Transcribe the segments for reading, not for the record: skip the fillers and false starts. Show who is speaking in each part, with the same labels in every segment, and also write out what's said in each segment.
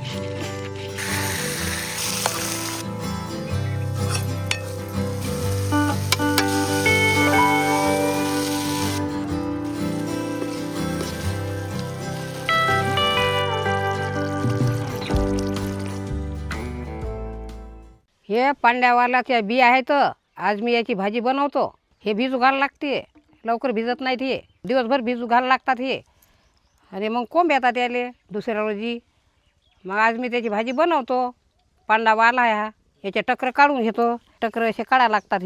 Speaker 1: हे पांड्यावालाच्या बी आहेत. आज मी याची भाजी बनवतो. हे भिजू घालायला लागते, लवकर भिजत नाहीत. हे दिवसभर भिजू घालायला लागतात हे, आणि मग कोंब येतात याले दुसऱ्या रोजी. मग आज मी त्याची भाजी बनवतो. पांडावाला आहे हा. याचे टकर काढून घेतो. टकर असे काढायला लागतात.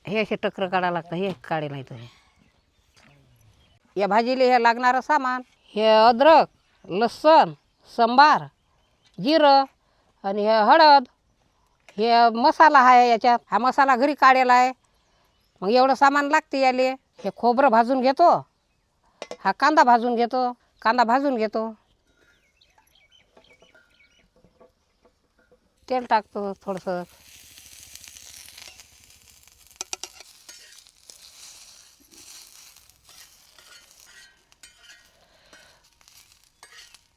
Speaker 1: हे असे टकर काढायला लागतात. हे काढेल नाही तर या भाजीला हे लागणारं सामान हे अद्रक, लसूण, सांबार, जिरं आणि हे हळद. हे मसाला आहे याच्यात. हा मसाला घरी काढलेला आहे. मग एवढं सामान लागते याले. हे खोबरं भाजून घेतो. हा कांदा भाजून घेतो. कांदा भाजून घेतो. तेल टाकतो थोडंसं.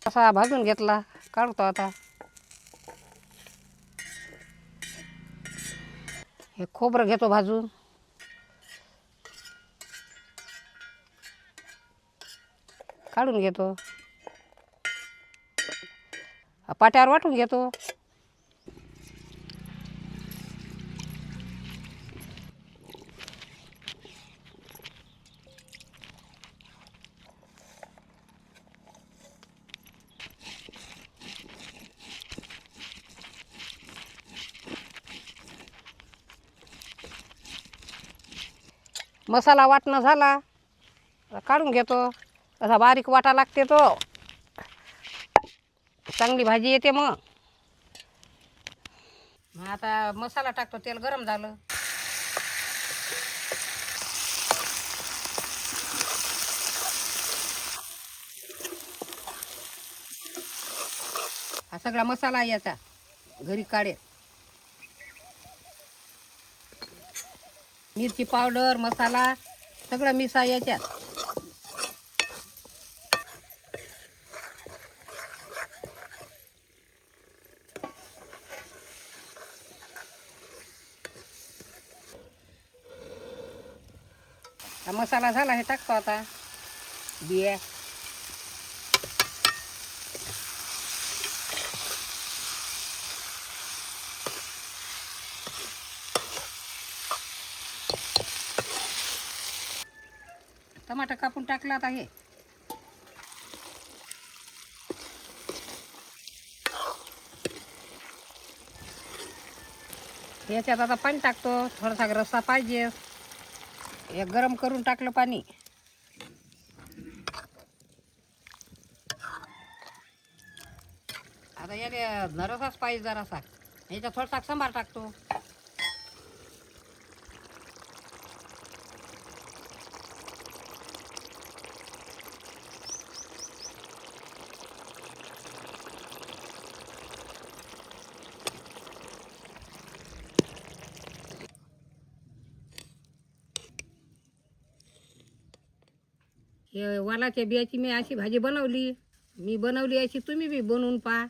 Speaker 1: असा भाजून घेतला, काढतो आता. हे खोबरं घेतो भाजून. काढून घेतो. पाट्यावर वाटून घेतो. मसाला वाटणं झाला, काढून घेतो. असा बारीक वाटा लागते तो, चांगली भाजी येते. मग आता मसाला टाकतो. तेल गरम झालं. हा सगळा मसाला याचा घरी काढेल. मिरची पावडर, मसाला सगळं मिसा याच्यात. हा मसाला झाला, हे टाकतो आता बिया. टमाटर कापून टाकला आता. हे याच्यात आता पाणी टाकतो. थोडासा रस्सा पाहिजे. हे गरम करून टाकलं पाणी. आता याला रसाच पाहिजे जरासा. याच्यात थोडासा सांबार टाकतो. हे वालाच्या बियाची मी अशी भाजी बनवली. मी बनवली अशी तुम्ही बी बनवून पहा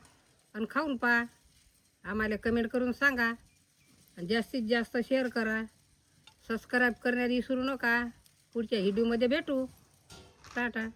Speaker 1: आणि खाऊन पहा. आम्हाला कमेंट करून सांगा. आणि जास्तीत जास्त शेअर करा. सबस्क्राईब करण्यात विसरू नका. पुढच्या व्हिडिओमध्ये भेटू. टाटा.